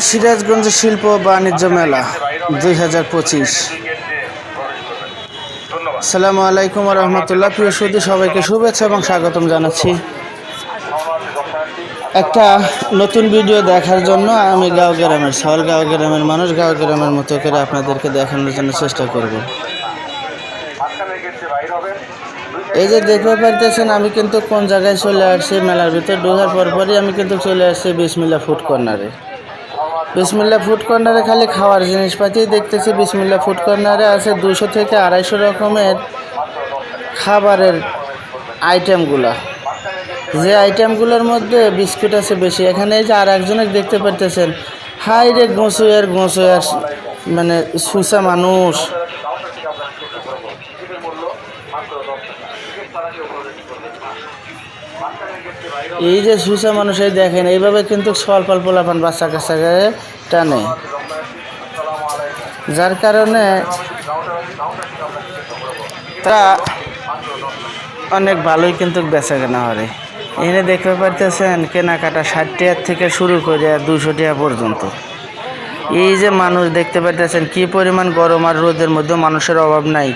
সিরাজগঞ্জ শিল্প বাণিজ্য মেলা 2025। আসসালামু আলাইকুম রহমতুল্লাহ। প্রিয় সুধী, সবাইকে শুভেচ্ছা এবং স্বাগতম জানাচ্ছি একটা নতুন ভিডিও দেখার জন্য। আমি গাঁও গ্রামের গাঁও গ্রামের মানুষ, গাঁও গ্রামের মতো করে আপনাদেরকে দেখানোর জন্য চেষ্টা করব। এই যে দেখতে পারতেছেন, আমি কিন্তু কোন জায়গায় চলে আসছি। মেলার ভিতর ঢোকার পরপরই আমি কিন্তু চলে আসছি বিসমিল্লাহ ফুড কর্নারে। বিসমিল্লাহ ফুড কর্নারে খালি খাওয়ার জিনিসপাতি দেখতেছি। বিসমিল্লাহ ফুড কর্নারে আছে 200 থেকে 250 রকমের খাবারের আইটেমগুলা। যে আইটেমগুলোর মধ্যে বিস্কুট আছে বেশি। এখানে এই যে আর একজনের দেখতে পারতেছেন, হাই রে গোঁসুয়ার মানে সুসা মানুষ। এই যে সুসা মানুষ, এই দেখেন এইভাবে কিন্তু স্বল্প পোলাপান বাচ্চা কাচ্চাকে টানে, যার কারণে তারা অনেক ভালোই কিন্তু বেচা কেনা হয়। এখানে দেখতে পারতেছেন কেনাকাটা 60 টাকা থেকে শুরু করে 200 টাকা পর্যন্ত। এই যে মানুষ দেখতে পারতেছেন, কি পরিমাণ গরম আর রোদের মধ্যে মানুষের অভাব নাই।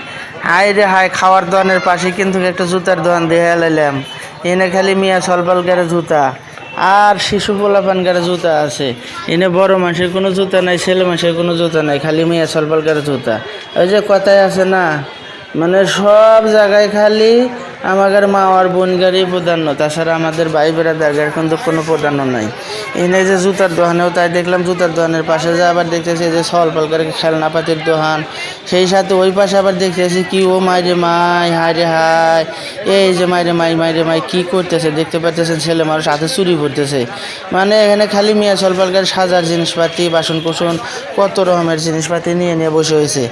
হাই রে হাই, খাওয়ার দোকানের পাশে কিন্তু একটা জুতার দোকান দিয়ে এলাম। এনে খালি মিয়া সলপাল গাড়ে জুতা আর শিশু পোলাপান গাড়ে জুতা আছে। এনে বড় মানুষের কোনো জুতা নাই, ছেলে মানুষের কোনো জুতা নাই, খালি মিয়া সলপাল গাড়ে জুতা। ওই যে কথায় আছে না, মানে সব জায়গায় খালি আমাদের মা আর বোন গাড়ি প্রাধান্য, তাছাড়া আমাদের ভাই বেড়াদার গাড়ি কিন্তু কোনো প্রাধান্য নাই। এনে যে জুতার দোকানেও তাই দেখলাম, জুতার দোকানের পাশে যে আবার দেখতেছি যে সলপালকার খেলনাপাতির দোকান। সেই সাথে ওই পাশে আবার দেখতেছি কি ও মাইরে মাই, হাই রে হাই, এই যে মাইরে মাই কি করতেছে দেখতে পাচ্ছেন, ছেলে মানুষ হাতে চুরি করতেছে। মানে এখানে খালি মিয়া সলপালকার সাজার জিনিসপাতি, বাসন কুসন, কত রকমের জিনিসপাতি নিয়ে বসে হয়েছে।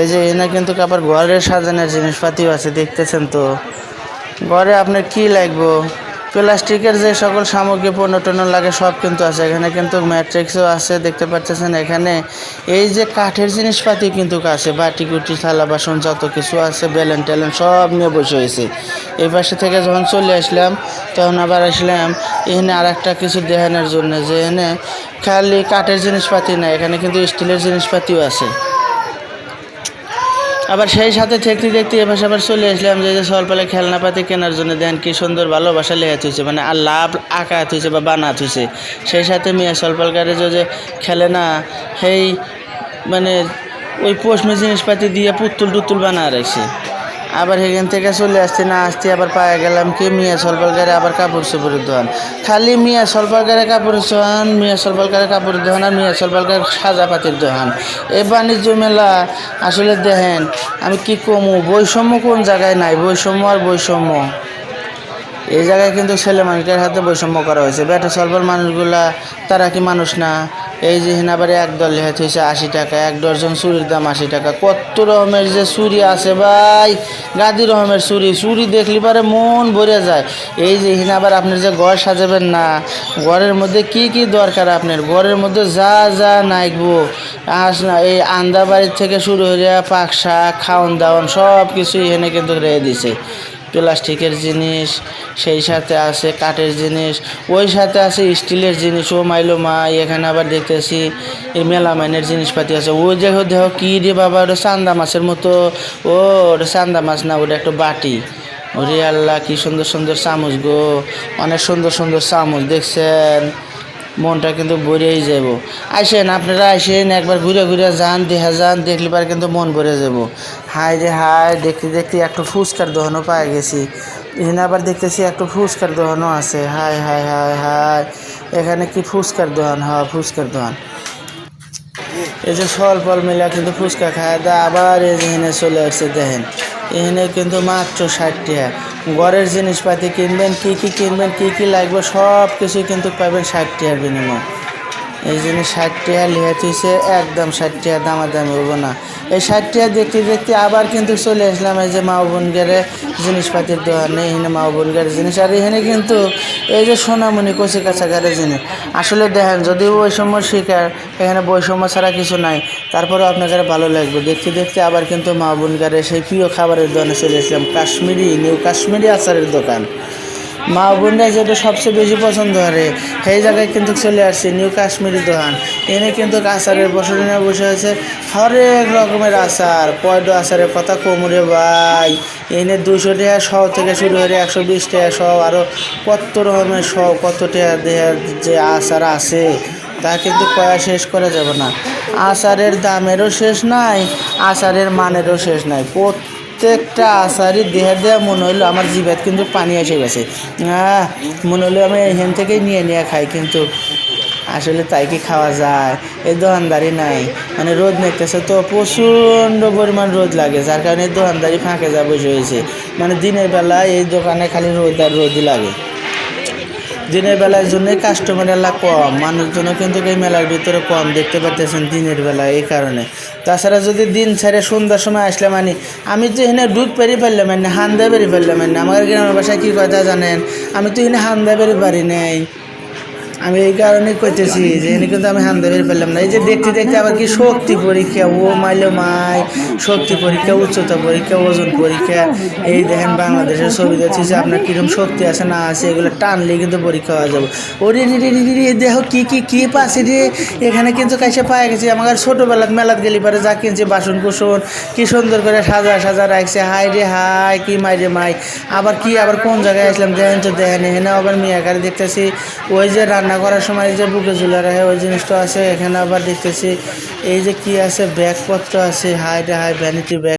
এই যে এনে কিন্তু আবার ঘরের সাজানোর জিনিসপাতিও আছে, দেখতেছেন তো। ঘরে আপনার কি লাগবে, প্লাস্টিকের যে সকল সামগ্রী পণ্য টন্য লাগে সব কিন্তু আছে। এখানে কিন্তু ম্যাট্রিক্সও আছে, দেখতে পাচ্ছেন। এখানে এই যে কাঠের জিনিসপাতি কিন্তু আছে, বাটি কুটি থালা বাসন যত কিছু আছে, বেলেন টেলেন সব নিয়ে বসে হয়েছে। এই পাশে থেকে যখন চলে আসলাম তখন আবার আসলাম এখানে আর একটা কিছু দেখানোর জন্য, যে এখানে খালি কাঠের জিনিসপাতি না, এখানে কিন্তু স্টিলের জিনিসপাতিও আছে। আবার সেই সাথে দেখতে এবার আবার চলে আসলাম যে সলপালে খেলনাপাতি কেনার জন্য। দেন কি সুন্দর ভালোবাসা লেখা হয়েছে, মানে আর লাভ আঁকা হয়েছে বা বানাত হয়েছে। সেই সাথে মিয়া সলপালকারে যে খেলে না, সেই মানে ওই পশমি জিনিসপাতি দিয়ে পুতুল টুতুল বানা রাখছে। আবার সেখান থেকে চলে আসতে না আসতে আবার পায়ে গেলাম কি মিয়া সলপালকারে আবার কাপড় চোপড়ের দোকান। খালি মিয়া সলপালকারে কাপড়ের দোকান, মিয়া সলপালকারে কাপড়ের দোকান আর মিয়া সলপালকার সাজাপাতির দোকান। এই বাণিজ্য মেলা আসলে দেখেন, আমি কি কমু, বৈষম্য কোন জায়গায় নাই, বৈষম্য আর বৈষম্য। এই জায়গায় কিন্তু ছেলে মানুষের হাতে বৈষম্য করা হয়েছে। বেটা সলপাল মানুষগুলা তারা কি মানুষ না? এই যে হিনাবারে একদল লেহাত হয়েছে 80 টাকা, 1 ডজন চুরির দাম 80 টাকা। কত রকমের যে চুরি আছে ভাই, গাদি রকমের চুরি দেখলি পারে মন ভরে যায়। এই যে হিনাবার আপনার যে ঘর সাজাবেন না, ঘরের মধ্যে কি কি দরকার আপনার, ঘরের মধ্যে যা নাইবো না, এই আন্দা বাড়ির থেকে শুরু হয়ে পাক শাক খাওয়ান দাওয়ান সব কিছু এখানে কিন্তু রেখে দিছে। প্লাস্টিকের জিনিস, সেই সাথে আছে কাঠের জিনিস, ওই সাথে আছে স্টিলের জিনিস। ও মাইলো মা, এখানে আবার দেখতেছি এই মেলামাইনের জিনিসপাতি আছে। ওই দেহ কী রে বাবা, ওটা চান্দা মাছের মতো। ও ওটা চান্দা মাছ না, ওটা একটা বাটি। ওরে আল্লাহ, কি সুন্দর সুন্দর চামচ গো, অনেক সুন্দর সুন্দর চামচ দেখছেন, মনটা কিন্তু ভরেই যাব। আসেন আপনারা, আসেন একবার ঘুরে যান, দেখলে পারে কিন্তু মন ভরে যাব। হাই রে হাই, দেখতে একটু ফুচকার দোকানও পাই গেছি। এখানে আবার দেখতেছি একটু ফুচকার দোকানও আছে। হাই হাই হাই হাই, এখানে কি ফুচকার দোকান? হ্যাঁ, ফুচকার দোকান। এই যে ফল মিলা কিন্তু ফুচকা খায় দা। আবার এই যে এখানে চলে আসছে, দেখেন এখানে কিন্তু মাত্র 60 টাকা। ঘরের জিনিসপাতি কিনবেন, কি কিনবেন, কি লাগবে সব কিছুই কিন্তু পাবেন 60 টাকার বিনিময়। এই জিনিস 60 টাকা লেখা হয়েছে, একদম 60 টাকা, দামাদামি হবো না। এই 60 টাকা দেখতে আবার কিন্তু চলে আসলাম এই যে মা বোনগারে জিনিসপাতির দোকানে। এখানে মা বোনগারে জিনিস, আর এখানে কিন্তু এই যে সোনামণি কচি কাছাকারে জিনিস। আসলে দেখেন, যদি বৈষম্য শিকার, এখানে বৈষম্য ছাড়া কিছু নাই, তারপরেও আপনাদের ভালো লাগবে। দেখতে আবার কিন্তু মা বোনগারে সেই প্রিয় খাবারের দোকানে চলে আসলাম, নিউ কাশ্মীরি আচারের দোকান। মা বোনরা যেটা সবচেয়ে বেশি পছন্দ করে সেই জায়গায় কিন্তু চলে আসছে নিউ কাশ্মীরি দোকান। এনে কিন্তু আচারের বছর নিয়ে বসে আছে হরেক রকমের আচার। কয়টা আচারের কথা কোমরে ভাই, এনে 200 টাকা সহ থেকে শুরু করে 120 টাকা সহ, আরও কত রকমের সহ, কত টাকা দেওয়ার যে আচার আছে তা কিন্তু কয়া শেষ করা যাবে না। আচারের দামেরও শেষ নাই, আচারের মানেরও শেষ নাই। প্রত্যেকটা আচারই দেয়া মনে হইলো আমার জিভে কিন্তু পানি এসে গেছে। মনে হলো আমি এখান থেকেই নিয়ে নিয়ে খাই, কিন্তু আসলে তাই কি খাওয়া যায়? এই দোকানদারি নাই, মানে রোদ নিতেছে তো প্রচণ্ড পরিমাণ রোদ লাগে, যার কারণে দোকানদারি ফাঁকে যা বসে হয়েছে। মানে দিনের বেলায় এই দোকানে খালি রোদ আর রোদই লাগে। দিনের বেলার জন্যই কাস্টমার এলা কম, মানুষজনও কিন্তু এই মেলার ভিতরে কম দেখতে পারতেছেন দিনের বেলায়, এই কারণে। তাছাড়া যদি দিন ছেড়ে সন্ধ্যার সময় আসলে মানে আমি তো এখানে ডুব পেরিয়ে ফেললাম, মানে হান্দা বেরিয়ে ফেললাম। মানে আমার গ্রামের বাসায় কী কথা জানেন, আমি তো এখানে হান্দা বেরিয়ে পারি নাই। আমি এই কারণেই কইতেছি যে এনে কিন্তু আমি হান্দা বের পেলাম না। এই যে দেখতে দেখতে আবার কি শক্তি পরীক্ষা, ও মাইলো মাই, শক্তি পরীক্ষা, উচ্চতা পরীক্ষা, ওজন পরীক্ষা। এই দেখেন বাংলাদেশের ছবি দেখছি আপনার কীরকম শক্তি আছে না আছে, এগুলো টানলেই কিন্তু পরীক্ষা হওয়া যাবে। ওরে রে রে রে রে, দেখো কী কী কী পাচ্ছি রে, এখানে কিন্তু কাছে পায়ে গেছি। আমার ছোটোবেলার মেলাত গেলি পরে যা কিনছি বাসন কুসন কী সুন্দর করে সাজা সাজা রাখছে। হাই রে হাই, কি মাই রে মাই, আবার কি আবার কোন জায়গায় আসলাম দেখেন তো, দেখেন এখানে আবার মিয়াকারে দেখতেছি ওই যে রান্না করার সময় যে বুকে ঝুলে রাখে ওই জিনিসটা আছে। এখানে আবার দেখতেছি এই যে কি আছে, ব্যাগপত্র আছে। হাই রে হাই, ভ্যানিটি ব্যাগ।